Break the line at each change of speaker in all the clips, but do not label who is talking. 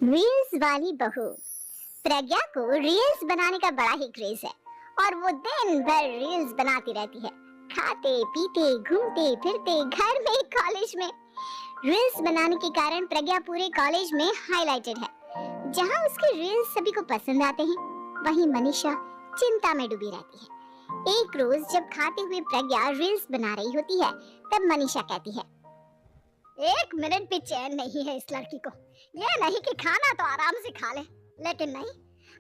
Reels वाली बहू। प्रज्ञा को रील्स बनाने का बड़ा ही क्रेज है और वो दिन भर रील्स बनाती रहती है। खाते पीते घूमते फिरते घर में कॉलेज में रील्स बनाने के कारण प्रज्ञा पूरे कॉलेज में हाईलाइटेड है। जहां उसके रील्स सभी को पसंद आते हैं, वहीं मनीषा चिंता में डूबी रहती है। एक रोज जब खाते हुए प्रज्ञा रील्स बना रही होती है, तब मनीषा कहती है, एक मिनट भी चैन नहीं है इस लड़की को। ये नहीं कि खाना तो आराम से खा ले, लेकिन नहीं,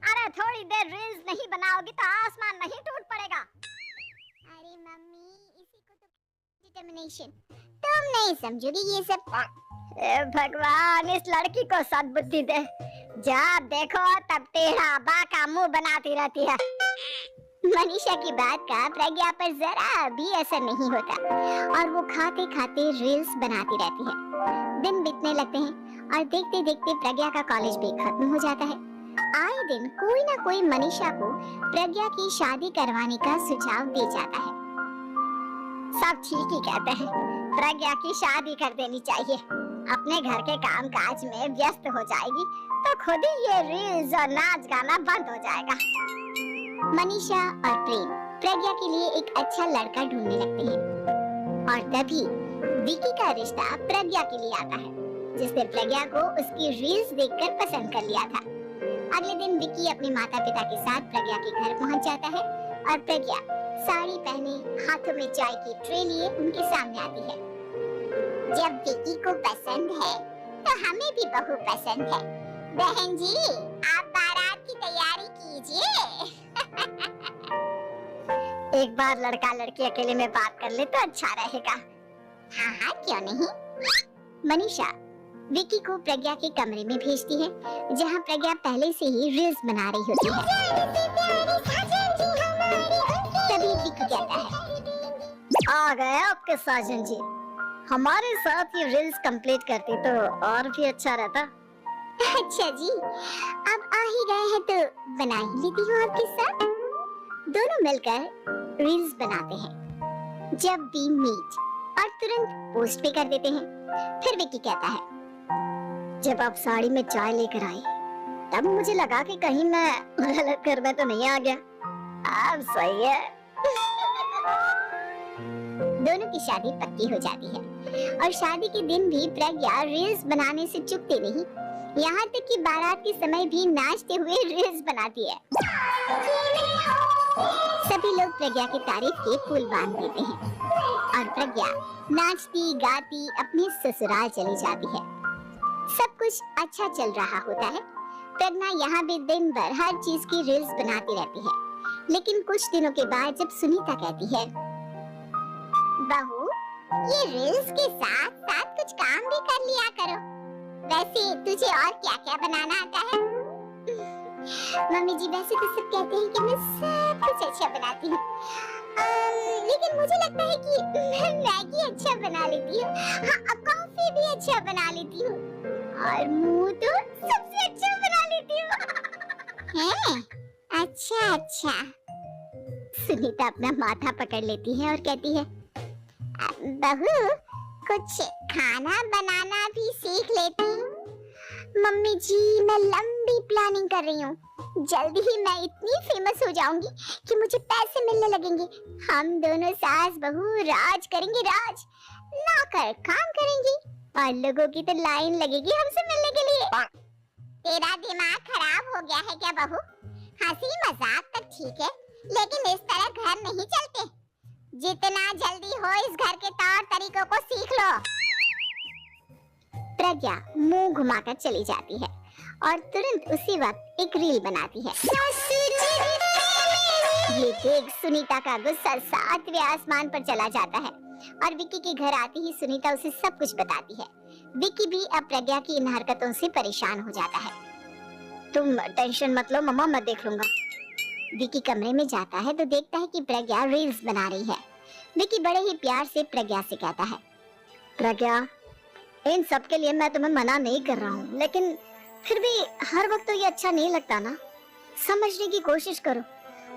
अरे थोड़ी देर रील्स नहीं बनाओगी तो आसमान नहीं टूट पड़ेगा। अरे मम्मी, इसी को तो डिटर्मिनेशन, तुम नहीं समझोगी ये सब। भगवान, इस लड़की को सद्बुद्धि दे। जब देखो तब टेढ़ा बाका मुंह बनाती रहती है। मनीषा की बात का प्रज्ञा पर जरा भी असर नहीं होता और वो खाते खाते रील्स बनाती रहती है। दिन बीतने लगते हैं और देखते देखते प्रज्ञा का कॉलेज भी खत्म हो जाता है। आए दिन कोई ना कोई मनीषा को प्रज्ञा की शादी करवाने का सुझाव दे जाता है। सब ठीक ही कहते हैं, प्रज्ञा की शादी कर देनी चाहिए। अपने घर के काम काज में व्यस्त हो जाएगी तो खुद ही ये रील्स और नाच गाना बंद हो जाएगा। मनीषा और प्रेम प्रज्ञा के लिए एक अच्छा लड़का ढूंढने लगते हैं और तभी विकी का रिश्ता प्रज्ञा के लिए आता है, जिसने प्रज्ञा को उसकी रील्स देखकर पसंद कर लिया था। अगले दिन विकी अपने माता पिता के साथ प्रज्ञा के घर पहुंच जाता है और प्रज्ञा साड़ी पहने हाथों में चाय की ट्रे लिए उनके सामने आती है। जब विकी को पसंद है तो हमें भी बहू पसंद है। बहन जी, आप बारात की तैयारी कीजिए। एक बार लड़का लड़की अकेले में बात कर ले तो अच्छा रहेगा। हाँ हाँ, क्यों नहीं। मनीषा विकी को प्रज्ञा के कमरे में भेजती है, जहाँ प्रज्ञा पहले से ही रील्स बना रही होती है। तभी विकी कहता है, आ गए आपके साजन जी। हमारे साथ ये रील्स कंप्लीट करती तो और भी अच्छा रहता। अच्छा जी, अब आ ही गए हैं तो बना ही लेती हूँ आपके साथ। दोनों मिलकर रील्स बनाते हैं। जब भी मीट और तुरंत पोस्ट भी कर देते हैं। फिर विकी कहता है, जब आप साड़ी में चाय लेकर आई तब मुझे लगा कि कहीं मैं गलत घर में तो नहीं आ गया। अब सही है। दोनों की शादी पक्की हो जाती है और शादी के दिन भी प्रज्ञा रील्स बनाने से चूकती नहीं। यहाँ तक कि बारात के समय भी नाचते हुए रील्स बनाती है। सभी लोग प्रज्ञा की तारीफ के पुल बांध देते हैं और प्रज्ञा नाचती गाती अपने ससुराल चली जाती है। सब कुछ अच्छा चल रहा होता है। प्रज्ञा यहाँ भी दिन भर हर चीज की रील्स बनाती रहती है। लेकिन कुछ दिनों के बाद जब सुनीता कहती है, बहू, ये रील्स के साथ साथ कुछ काम भी कर लिया करो। वैसे तुझे और क्या क्या बनाना आता है? मम्मी जी, वैसे तो सब कहते हैं कि मैं सब कुछ अच्छा बनाती हूँ, लेकिन मुझे लगता है कि मैं मैगी अच्छा बना लेती हूँ। हाँ, कॉफी भी अच्छा बना लेती हूँ और मुंह तो सबसे अच्छा बना लेती हूँ। हैं? अच्छा अच्छा। सुनीता अपना माथा पकड़ लेती है और कहती है, बहू, कुछ खाना बनाना भी सीख लेती। मम्मी जी, मैं लंबी प्लानिंग कर रही हूँ। जल्दी ही मैं इतनी फेमस हो जाऊंगी कि मुझे पैसे मिलने लगेंगे। हम दोनों सास बहू राज करेंगे, राज ना कर काम करेंगी और लोगों की तो लाइन लगेगी हमसे मिलने के लिए। तेरा दिमाग खराब हो गया है क्या बहू? हंसी मजाक तक ठीक है, लेकिन इस तरह घर नहीं चलते। जितना जल्दी हो इस घर के तौर तरीकों को सीख लो। प्रज्ञा मुंह घुमाकर चली जाती है और तुरंत उसी वक्त एक रील बनाती है। ये देख सुनीता का गुस्सा 7वें आसमान पर चला जाता है और विकी के घर आती ही सुनीता उसे सब कुछ बताती है। विकी भी अब प्रज्ञा की इन हरकतों से परेशान हो जाता है। तुम टेंशन मत लो मम्मा, मैं देख लूंगा। विकी कमरे में जाता है तो देखता है कि प्रज्ञा रील्स बना रही है। विकी बड़े ही प्यार से प्रज्ञा से कहता है, प्रज्ञा, इन सब के लिए मैं तुम्हें मना नहीं कर रहा हूँ, लेकिन फिर भी हर वक्त तो ये अच्छा नहीं लगता ना। समझने की कोशिश करो,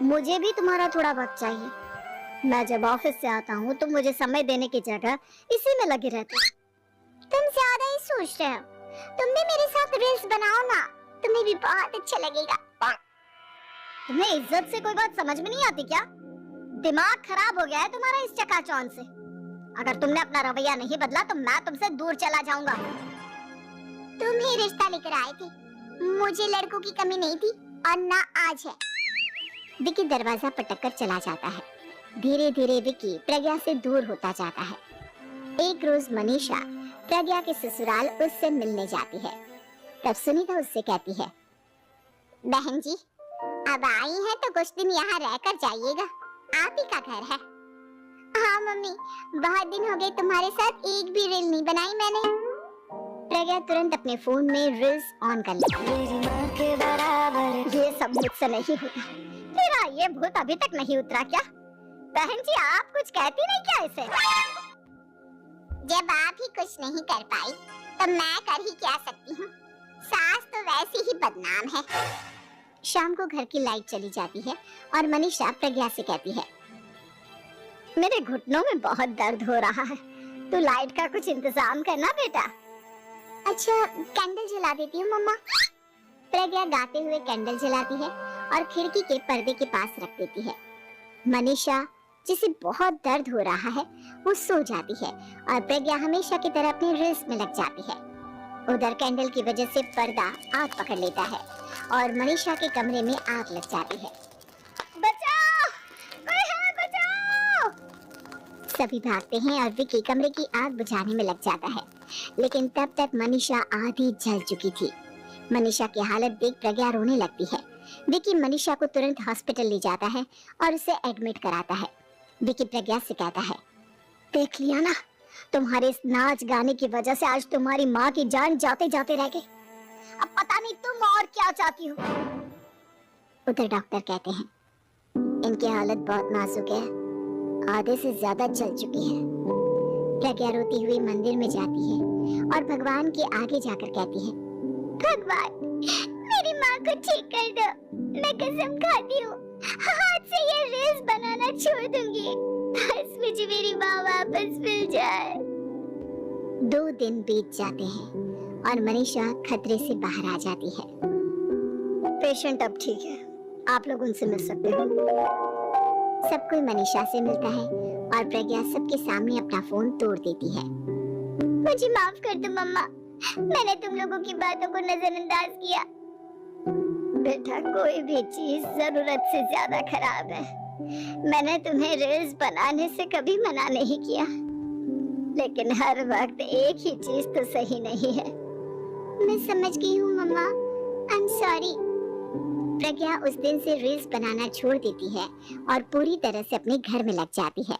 मुझे भी तुम्हारा थोड़ा वक्त चाहिए। मैं जब ऑफिस से आता हूँ तो मुझे समय देने की जगह इसी में लगे रहते हो। तुम ज्यादा ही सोच रहे हो। तुम भी मेरे साथ रील्स बनाओ ना, तुम्हें भी बहुत अच्छा लगेगा।
तुम्हें इज्जत से कोई बात समझ में नहीं आती क्या? दिमाग खराब हो गया है तुम्हारा इस चकाचौंध से। अगर तुमने अपना रवैया नहीं बदला तो मैं तुमसे दूर चला जाऊंगा।
तुम ही रिश्ता लेकर आए थे, मुझे लड़कों की कमी नहीं थी और ना आज है। विकी दरवाजा पटककर चला जाता है। धीरे धीरे विकी प्रज्ञा से दूर होता जाता है। एक रोज मनीषा प्रज्ञा के ससुराल उससे मिलने जाती है। तब सुनीता उससे कहती है, बहन जी अब आई हैं तो कुछ दिन यहाँ रहकर जाइएगा, आप ही का घर है। हाँ मम्मी, बहुत दिन हो गए तुम्हारे साथ एक भी रील नहीं बनाई मैंने। प्रज्ञा तुरंत अपने फोन में रील्स ऑन कर लेती है। ये सब मुझसे नहीं होता। तेरा ये भूत अभी तक नहीं उतरा क्या? बहन जी आप कुछ कहती नहीं क्या इसे? जब आप ही कुछ नहीं कर पाई तो मैं कर ही क्या सकती हूँ, सास तो वैसे ही बदनाम है। शाम को घर की लाइट चली जाती है और मनीषा प्रज्ञा से कहती है, मेरे घुटनों में बहुत दर्द हो रहा है, तू लाइट का कुछ इंतजाम करना बेटा। अच्छा कैंडल जला देती हूँ मम्मा। प्रज्ञा गाते हुए कैंडल जलाती है और खिड़की के पर्दे के पास रख देती है। मनीषा जिसे बहुत दर्द हो रहा है वो सो जाती है और प्रज्ञा हमेशा की तरह अपने रील्स में लग जाती है। उधर कैंडल की वजह से पर्दा आग पकड़ लेता है और मनीषा के कमरे में आग लग जाती है। बचाओ, कोई है बचाओ! सभी भागते हैं और विकी कमरे की आग बुझाने में लग जाता है, लेकिन तब तक मनीषा आधी जल चुकी थी। मनीषा की हालत देख प्रज्ञा रोने लगती है। विकी मनीषा को तुरंत हॉस्पिटल ले जाता है और उसे एडमिट कराता है। विकी प्रज्ञा से कहता है, देख लिया ना, तुम्हारे इस नाच गाने की वजह से आज तुम्हारी माँ की जान जाते जाते रह गई। अब पता नहीं तुम और क्या चाहती हो। उधर डॉक्टर कहते हैं, इनकी हालत बहुत नाजुक है, आधे से ज्यादा जल चुकी है। प्रज्ञा रोती हुई मंदिर में जाती है और भगवान के आगे जाकर कहती है, भगवान मेरी माँ को ठीक कर दो, मैं कसम खाती हूँ आज से ये रील्स बनाना छोड़ दूंगी, बस मुझे मेरी माँ वापस मिल जाए। 2 दिन बीत जाते हैं और मनीषा खतरे से बाहर आ जाती है।
पेशेंट अब ठीक है, आप लोग उनसे मिल सकते हो।
सब कोई मनीषा से मिलता है और प्रज्ञा सबके सामने अपना फोन तोड़ देती है। मुझे माफ कर दो मम्मा, मैंने तुम लोगों की बातों को नजरअंदाज किया।
बेटा कोई भी चीज जरूरत से ज्यादा खराब है। मैंने तुम्हें रील्स बनाने से कभी मना नहीं किया, लेकिन हर वक्त एक ही चीज तो सही नहीं है।
मैं समझ गई हूँ मम्मा, आई एम सॉरी। प्रज्ञा उस दिन से रील्स बनाना छोड़ देती है और पूरी तरह से अपने घर में लग जाती है।